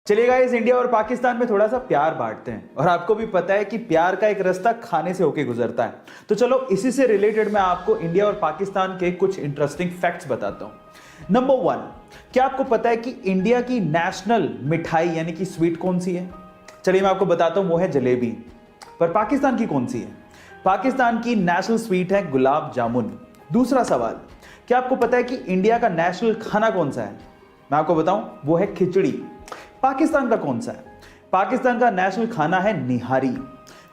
चलिए guys, India और पाकिस्तान में थोड़ा सा प्यार बांटते हैं और आपको भी पता है कि प्यार का एक रास्ता खाने से होके गुजरता है। तो चलो इसी से रिलेटेड मैं आपको इंडिया और पाकिस्तान के कुछ इंटरेस्टिंग फैक्ट्स बताता हूं। नंबर 1, क्या आपको पता है कि इंडिया की नेशनल मिठाई यानी कि स्वीट कौन सी है? चलिए मैं आपको बताता हूं, वो है जलेबी। पर पाकिस्तान की कौन सी है? पाकिस्तान की नेशनल स्वीट है गुलाब जामुन। दूसरा सवाल, क्या आपको पता है कि इंडिया का नेशनल खाना कौन सा है? मैं आपको बताऊं, वो है खिचड़ी। पाकिस्तान का कौन सा है? पाकिस्तान का नेशनल खाना है निहारी।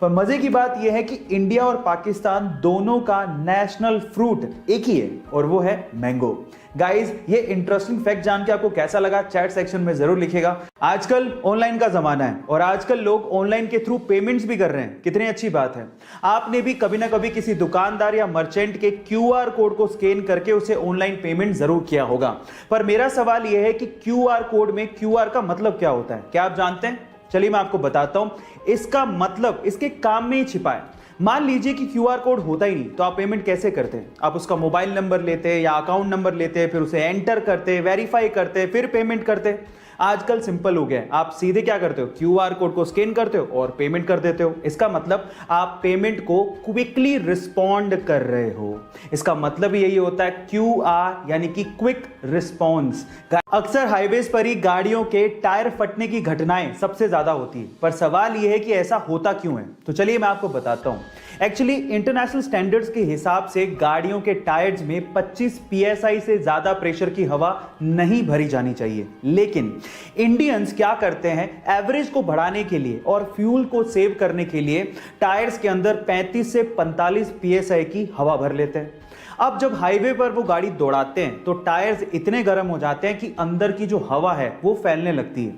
पर मजे की बात यह है कि इंडिया और पाकिस्तान दोनों का नेशनल फ्रूट एक ही है और वो है मैंगो। गाइस, ये इंटरेस्टिंग फैक्ट जान के आपको कैसा लगा चैट सेक्शन में जरूर लिखिएगा। आजकल ऑनलाइन का जमाना है और आजकल लोग ऑनलाइन के थ्रू पेमेंट्स भी कर रहे हैं। कितनी अच्छी बात है। आपने भी कभी ना कभी किसी दुकानदार या मर्चेंट के क्यूआर कोड को स्कैन करके उसे ऑनलाइन पेमेंट जरूर किया होगा। पर मेरा सवाल यह है कि क्यूआर कोड में क्यूआर का मतलब क्या होता है? क्या आप जानते हैं? चलिए मैं आपको बताता हूं। इसका मतलब इसके काम में ही छिपा है। मान लीजिए कि क्यूआर कोड होता ही नहीं, तो आप पेमेंट कैसे करते हैं? आप उसका मोबाइल नंबर लेते या अकाउंट नंबर लेते, फिर उसे एंटर करते, वेरीफाई करते, फिर पेमेंट करते। आजकल सिंपल हो गया है, आप सीधे क्या करते हो? क्यूआर कोड को स्कैन करते हो और पेमेंट कर देते हो। इसका मतलब आप पेमेंट को क्विकली रिस्पॉन्ड कर रहे हो। इसका मतलब यही होता है क्यूआर यानी कि क्विक रिस्पॉन्स। अक्सर हाईवेज पर ही गाड़ियों के टायर फटने की घटनाएं सबसे ज्यादा होती है, पर सवाल यह है कि ऐसा होता क्यों है? तो चलिए मैं आपको बताता हूं। एक्चुअली इंटरनेशनल स्टैंडर्ड्स के हिसाब से गाड़ियों के टायर्स में 25 psi से ज्यादा प्रेशर की हवा नहीं भरी जानी चाहिए। लेकिन इंडियंस क्या करते हैं, एवरेज को बढ़ाने के लिए और फ्यूल को सेव करने के लिए टायर्स के अंदर 35 से 45 psi की हवा भर लेते हैं। अब जब हाईवे पर वो गाड़ी दौड़ाते हैं तो टायर्स इतने गर्म हो जाते हैं कि अंदर की जो हवा है वो फैलने लगती है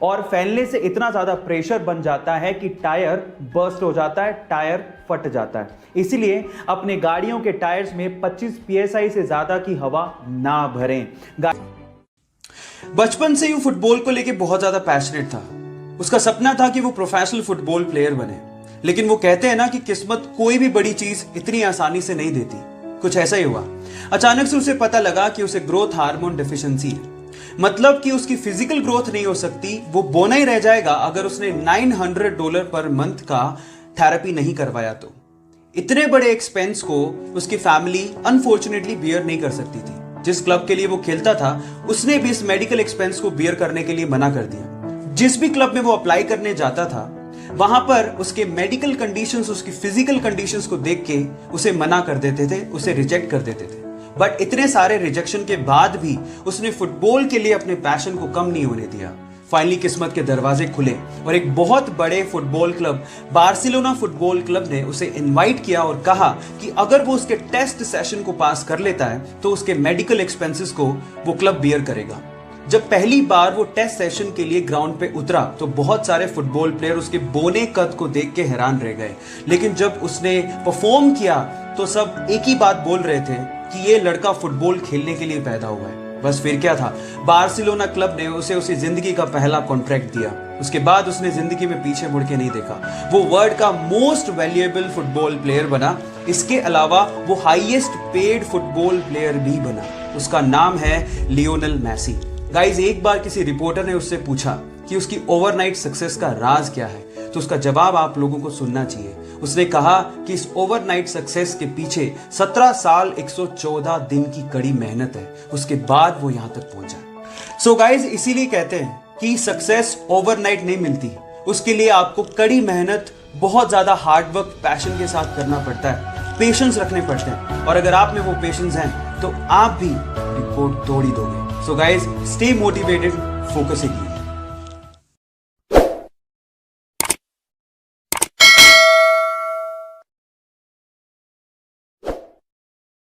और फैलने से इतना ज्यादा प्रेशर बन जाता है कि टायर बर्स्ट हो जाता है, टायर फट जाता है। इसीलिए अपने गाड़ियों के टायर्स में 25 psi से ज्यादा की हवा ना भरें। बचपन से ही फुटबॉल को लेके बहुत ज्यादा पैशनेट था। उसका सपना था कि वो प्रोफेशनल फुटबॉल प्लेयर बने। लेकिन वो कहते हैं ना कि किस्मत कोई भी बड़ी चीज इतनी आसानी से नहीं देती। कुछ ऐसा ही हुआ। अचानक से उसे पता लगा कि उसे ग्रोथ हार्मोन डेफिशिएंसी है। मतलब कि उसकी फिजिकल ग्रोथ नहीं हो सकती, वो बोना ही रह जाएगा अगर उसने $900 पर मंथ का थेरेपी नहीं करवाया तो। इतने बड़े एक्सपेंस को उसकी फैमिली अनफॉर्चुनेटली बियर नहीं कर सकती थी। जिस क्लब के लिए वो खेलता था उसने भी इस मेडिकल एक्सपेंस को बियर करने के लिए मना कर दिया। जिस भी क्लब में वो अप्लाई करने जाता था वहां पर उसके मेडिकल कंडीशंस, उसकी फिजिकल कंडीशंस को देख के उसे मना कर देते थे, उसे रिजेक्ट कर देते थे। बट इतने सारे रिजेक्शन के बाद भी उसने फुटबॉल के लिए अपने पैशन को कम नहीं होने दिया। फाइनली किस्मत के दरवाजे खुले और एक बहुत बड़े football club, Barcelona football club ने उसे इनवाइट किया और कहा कि अगर वो उसके टेस्ट सेशन को पास कर लेता है तो उसके मेडिकल एक्सपेंसेस को वो क्लब बियर करेगा। जब पहली बार वो टेस्ट सेशन के लिए ग्राउंड पे उतरा तो बहुत सारे फुटबॉल प्लेयर उसके बोने कद को देख के हैरान रह गए। लेकिन जब उसने परफॉर्म किया तो सब एक ही बात बोल रहे थे कि ये लड़का फुटबॉल खेलने के लिए पैदा हुआ है। बस फिर क्या था, बार्सिलोना क्लब ने उसे जिंदगी का पहला कॉन्ट्रैक्ट दिया। उसके बाद उसने जिंदगी में पीछे मुड़ के नहीं देखा। वो वर्ल्ड का मोस्ट वैल्यूएबल फुटबॉल प्लेयर बना। इसके अलावा वो हाईएस्ट पेड फुटबॉल प्लेयर भी बना। उसका नाम है लियोनेल मेसी। गाइज, एक बार किसी रिपोर्टर ने उससे पूछा कि उसकी ओवरनाइट सक्सेस का राज क्या है, तो उसका जवाब आप लोगों को सुनना चाहिए। उसने कहा कि इस ओवरनाइट सक्सेस के पीछे 17 साल 114 दिन की कड़ी मेहनत है। उसके बाद वो यहां तक पहुंचा। सो गाइज, इसीलिए कहते हैं कि सक्सेस ओवरनाइट नहीं मिलती। उसके लिए आपको कड़ी मेहनत, बहुत ज्यादा हार्ड वर्क, पैशन के साथ करना पड़ता है, पेशेंस रखने पड़ते हैं। और अगर आप में वो पेशेंस हैं तो आप भी रिकॉर्ड तोड़ ही दोगे। So guys, stay motivated, focus कीजिए।